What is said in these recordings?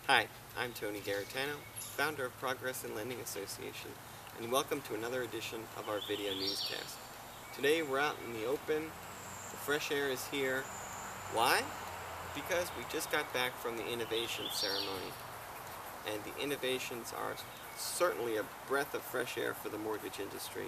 Hi, I'm Tony Garritano, founder of Progress in Lending Association, and welcome to another edition of our video newscast. Today we're out in the open, the fresh air is here. Why? Because we just got back from the innovation ceremony, and the innovations are certainly a breath of fresh air for the mortgage industry.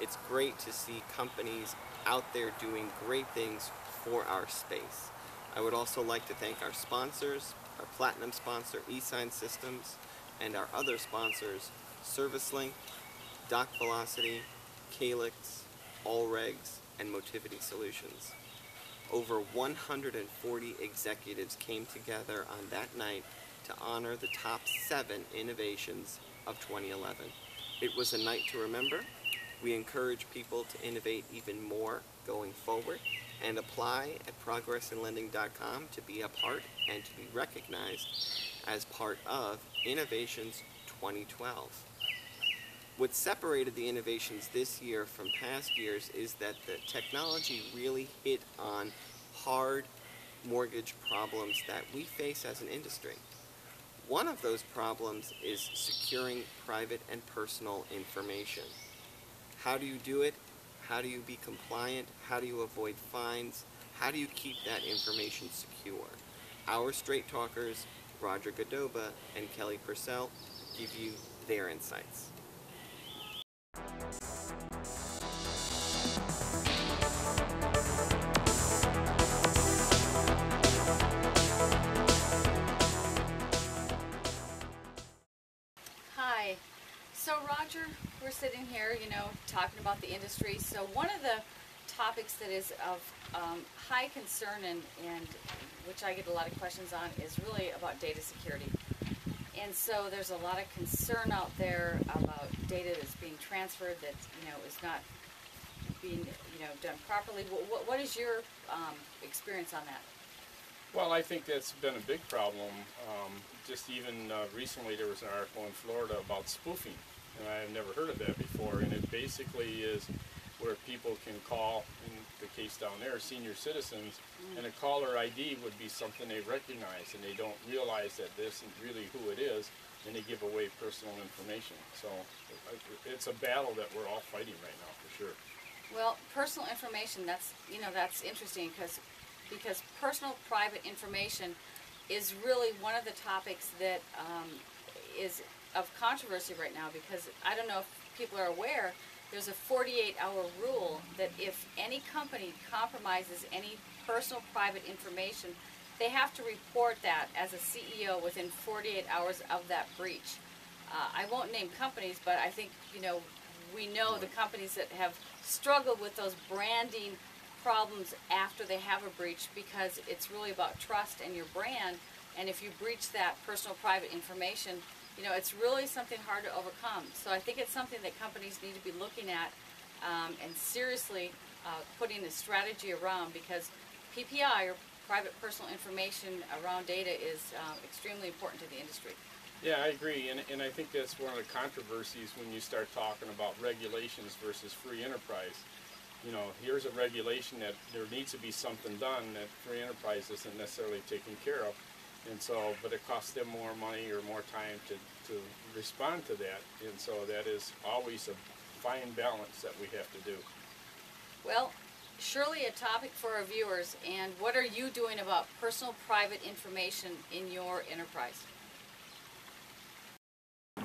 It's great to see companies out there doing great things for our space. I would also like to thank our sponsors, our platinum sponsor, eSign Systems, and our other sponsors, ServiceLink, Doc Velocity, Calyx, Allregs, and Motivity Solutions. Over 140 executives came together on that night to honor the top 7 innovations of 2011. It was a night to remember. We encourage people to innovate even more going forward and apply at progressinlending.com to be a part and to be recognized as part of Innovations 2012. What separated the innovations this year from past years is that the technology really hit on hard mortgage problems that we face as an industry. One of those problems is securing private and personal information. How do you do it? How do you be compliant? How do you avoid fines? How do you keep that information secure? Our straight talkers, Roger Gudobba and Kelly Purcell, give you their insights. Hi. So Roger, we're sitting here, talking about the industry. So one of the topics that is of high concern and which I get a lot of questions on is really about data security. And so there's a lot of concern out there about data that's being transferred that is not being done properly. What is your experience on that? Well, I think that's been a big problem. Just even recently there was an article in Florida about spoofing, and I have never heard of that before. And it basically is where people can call, in the case down there, senior citizens, and a caller ID would be something they recognize, and they don't realize that this isn't really who it is, and they give away personal information. So it's a battle that we're all fighting right now, for sure. Well, personal information, that's interesting because personal private information is really one of the topics that is of controversy right now, because I don't know if people are aware, there's a 48-hour rule that if any company compromises any personal private information, they have to report that as a CEO within 48 hours of that breach. I won't name companies, but I think we know the companies that have struggled with those branding problems after they have a breach, because it's really about trust and your brand, and if you breach that personal private information, it's really something hard to overcome. So I think it's something that companies need to be looking at and seriously putting a strategy around, because PPI, or private personal information around data, is extremely important to the industry. Yeah, I agree, and I think that's one of the controversies when you start talking about regulations versus free enterprise. Here's a regulation that there needs to be something done that free enterprise isn't necessarily taking care of, and so, but it costs them more money or more time to respond to that, and so that is always a fine balance that we have to do. Well, surely a topic for our viewers. And what are you doing about personal private information in your enterprise?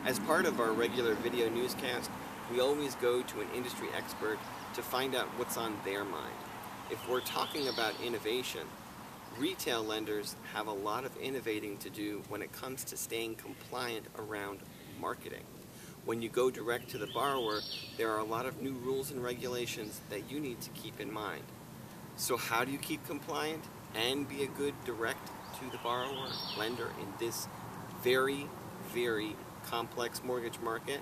As part of our regular video newscast, we always go to an industry expert to find out what's on their mind. If we're talking about innovation, retail lenders have a lot of innovating to do when it comes to staying compliant around marketing. When you go direct to the borrower, there are a lot of new rules and regulations that you need to keep in mind. So how do you keep compliant and be a good direct to the borrower lender in this very, very complex mortgage market?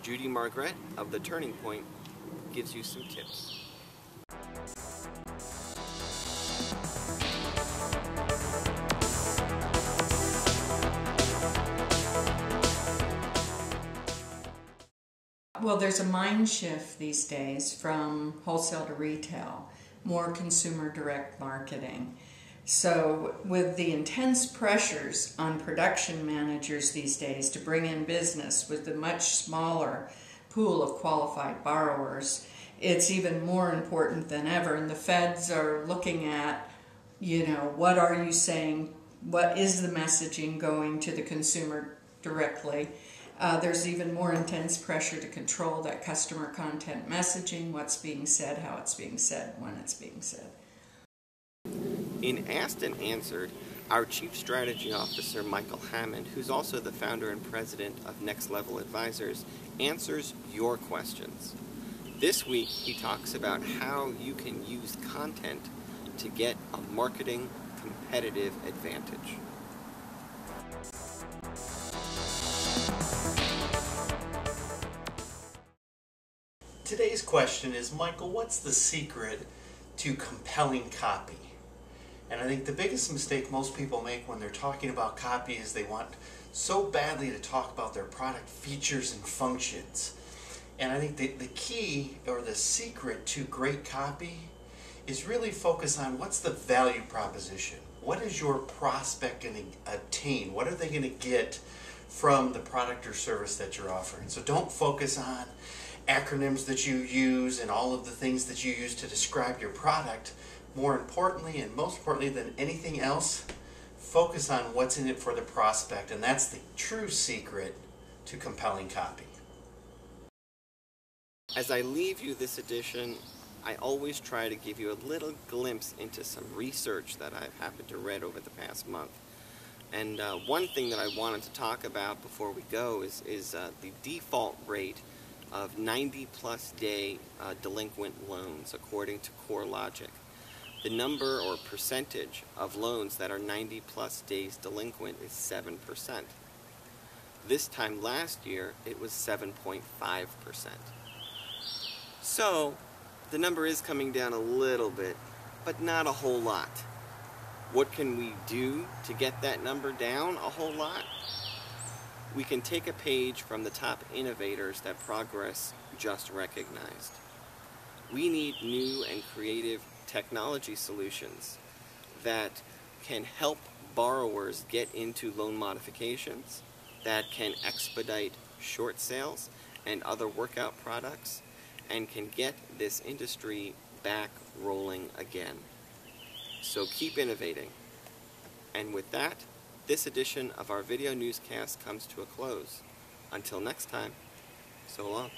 Judy Margaret of The Turning Point gives you some tips. Well, there's a mind shift these days from wholesale to retail, more consumer direct marketing. So with the intense pressures on production managers these days to bring in business with a much smaller pool of qualified borrowers, it's even more important than ever. And the feds are looking at, what are you saying? What is the messaging going to the consumer directly? There's even more intense pressure to control that customer content messaging, what's being said, how it's being said, when it's being said. In Asked and Answered, our Chief Strategy Officer, Michael Hammond, who's also the founder and president of Next Level Advisors, answers your questions. This week, he talks about how you can use content to get a marketing competitive advantage. Today's question is, Michael, what's the secret to compelling copy? And I think the biggest mistake most people make when they're talking about copy is they want so badly to talk about their product features and functions. And I think the key or the secret to great copy is really focus on what's the value proposition. What is your prospect going to attain? What are they going to get from the product or service that you're offering? So don't focus on acronyms that you use and all of the things that you use to describe your product. More importantly, and most importantly than anything else, focus on what's in it for the prospect, and that's the true secret to compelling copy. As I leave you this edition, I always try to give you a little glimpse into some research that I've happened to read over the past month. And one thing that I wanted to talk about before we go is the default rate of 90-plus day delinquent loans, according to CoreLogic. The number or percentage of loans that are 90-plus days delinquent is 7%. This time last year, it was 7.5%. So, the number is coming down a little bit, but not a whole lot. What can we do to get that number down a whole lot? We can take a page from the top innovators that Progress just recognized. We need new and creative technology solutions that can help borrowers get into loan modifications, that can expedite short sales and other workout products, and can get this industry back rolling again. So keep innovating. And with that, this edition of our video newscast comes to a close. Until next time, so long.